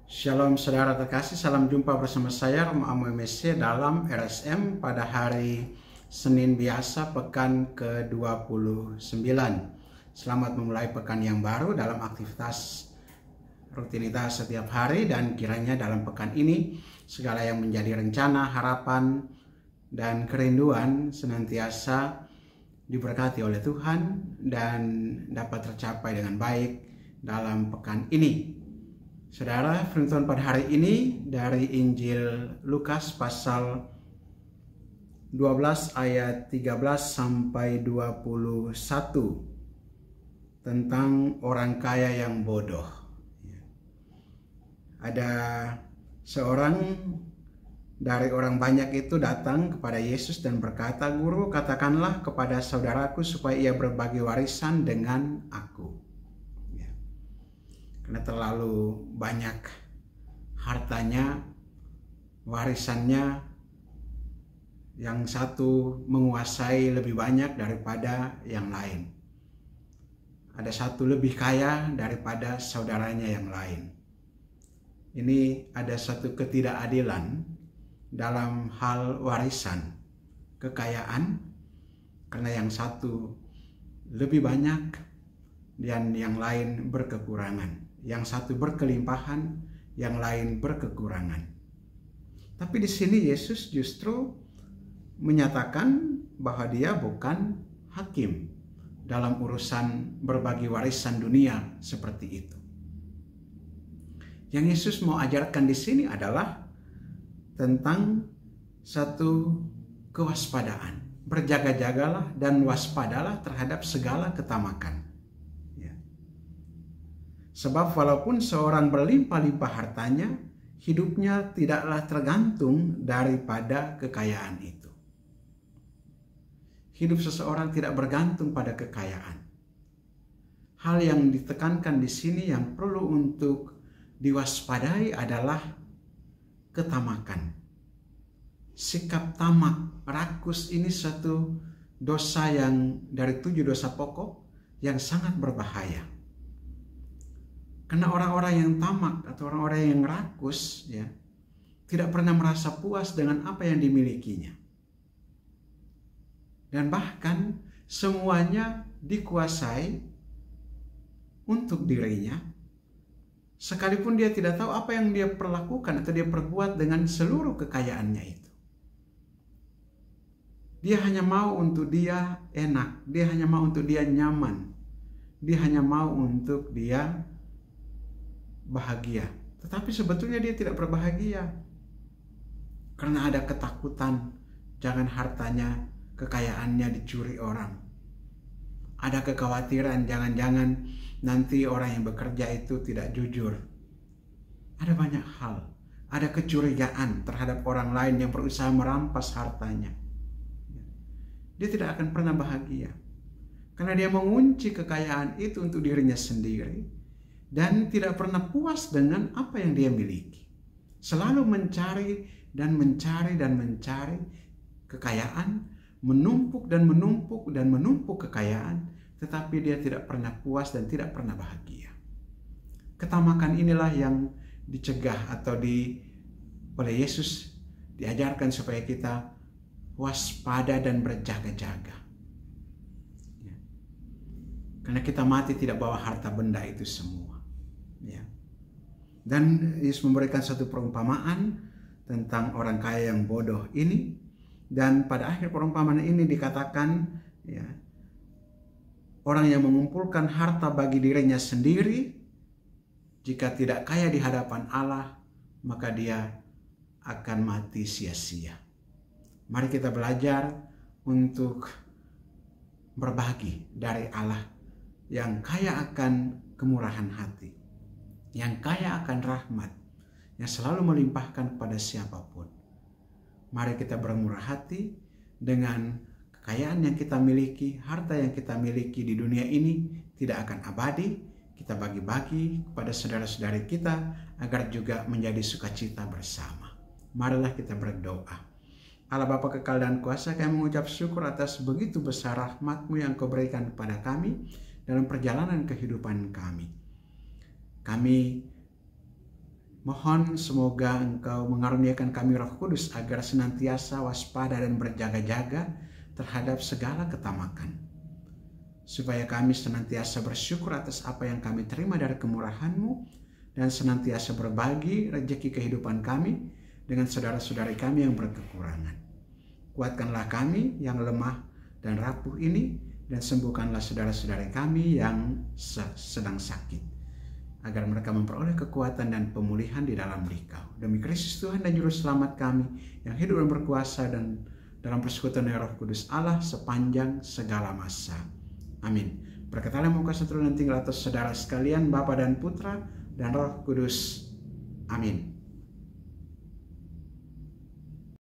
Shalom saudara terkasih, salam jumpa bersama saya Romo Amo MSC dalam RSM pada hari Senin biasa pekan ke-29. Selamat memulai pekan yang baru dalam aktivitas rutinitas setiap hari, dan kiranya dalam pekan ini segala yang menjadi rencana, harapan, dan kerinduan senantiasa diberkati oleh Tuhan dan dapat tercapai dengan baik dalam pekan ini. Saudara, firman pada hari ini dari Injil Lukas pasal 12 ayat 13 sampai 21 tentang orang kaya yang bodoh. Ada seorang dari orang banyak itu datang kepada Yesus dan berkata, "Guru, katakanlah kepada saudaraku supaya ia berbagi warisan dengan aku." Karena terlalu banyak hartanya, warisannya, yang satu menguasai lebih banyak daripada yang lain. Ada satu lebih kaya daripada saudaranya yang lain. Ini ada satu ketidakadilan dalam hal warisan, kekayaan, karena yang satu lebih banyak dan yang lain berkekurangan. Yang satu berkelimpahan, yang lain berkekurangan. Tapi di sini Yesus justru menyatakan bahwa dia bukan hakim dalam urusan berbagi warisan dunia seperti itu. Yang Yesus mau ajarkan di sini adalah tentang satu kewaspadaan. Berjaga-jagalah dan waspadalah terhadap segala ketamakan. Sebab walaupun seorang berlimpah-limpah hartanya, hidupnya tidaklah tergantung daripada kekayaan itu. Hidup seseorang tidak bergantung pada kekayaan. Hal yang ditekankan di sini yang perlu untuk diwaspadai adalah ketamakan. Sikap tamak, rakus ini satu dosa yang dari 7 dosa pokok yang sangat berbahaya. Karena orang-orang yang tamak atau orang-orang yang rakus tidak pernah merasa puas dengan apa yang dimilikinya. Dan bahkan semuanya dikuasai untuk dirinya, sekalipun dia tidak tahu apa yang dia perlakukan atau dia perbuat dengan seluruh kekayaannya itu. Dia hanya mau untuk dia enak, dia hanya mau untuk dia nyaman, dia hanya mau untuk dia bahagia, tetapi sebetulnya dia tidak berbahagia karena ada ketakutan jangan hartanya, kekayaannya dicuri orang. Ada kekhawatiran jangan-jangan nanti orang yang bekerja itu tidak jujur. Ada banyak hal, ada kecurigaan terhadap orang lain yang berusaha merampas hartanya. Dia tidak akan pernah bahagia karena dia mengunci kekayaan itu untuk dirinya sendiri dan tidak pernah puas dengan apa yang dia miliki. Selalu mencari dan mencari dan mencari kekayaan, menumpuk dan menumpuk dan menumpuk kekayaan, tetapi dia tidak pernah puas dan tidak pernah bahagia. Ketamakan inilah yang dicegah atau oleh Yesus diajarkan supaya kita waspada dan berjaga-jaga. Karena kita mati tidak bawa harta benda itu semua. Dan Yesus memberikan satu perumpamaan tentang orang kaya yang bodoh ini. Dan pada akhir perumpamaan ini dikatakan, orang yang mengumpulkan harta bagi dirinya sendiri, jika tidak kaya di hadapan Allah, maka dia akan mati sia-sia. Mari kita belajar untuk berbagi dari Allah yang kaya akan kemurahan hati, yang kaya akan rahmat, yang selalu melimpahkan kepada siapapun. Mari kita bermurah hati dengan kekayaan yang kita miliki, harta yang kita miliki di dunia ini tidak akan abadi. Kita bagi-bagi kepada saudara-saudari kita agar juga menjadi sukacita bersama. Marilah kita berdoa. Allah Bapa kekal dan kuasa, kami mengucap syukur atas begitu besar rahmat-Mu yang Kau berikan kepada kami dalam perjalanan kehidupan kami. Kami Mohon semoga Engkau mengaruniakan kami Roh Kudus agar senantiasa waspada dan berjaga-jaga terhadap segala ketamakan, supaya kami senantiasa bersyukur atas apa yang kami terima dari kemurahan-Mu dan senantiasa berbagi rezeki kehidupan kami dengan saudara-saudari kami yang berkekurangan. Kuatkanlah kami yang lemah dan rapuh ini, dan sembuhkanlah saudara-saudari kami yang sedang sakit, agar mereka memperoleh kekuatan dan pemulihan di dalam Dikau. Demi Kristus Tuhan dan Juru Selamat kami, yang hidup dan berkuasa dan dalam persekutuan Roh Kudus Allah sepanjang segala masa. Amin. Berkatalah muka satu dan tinggal atas saudara sekalian, Bapa dan Putra dan Roh Kudus. Amin.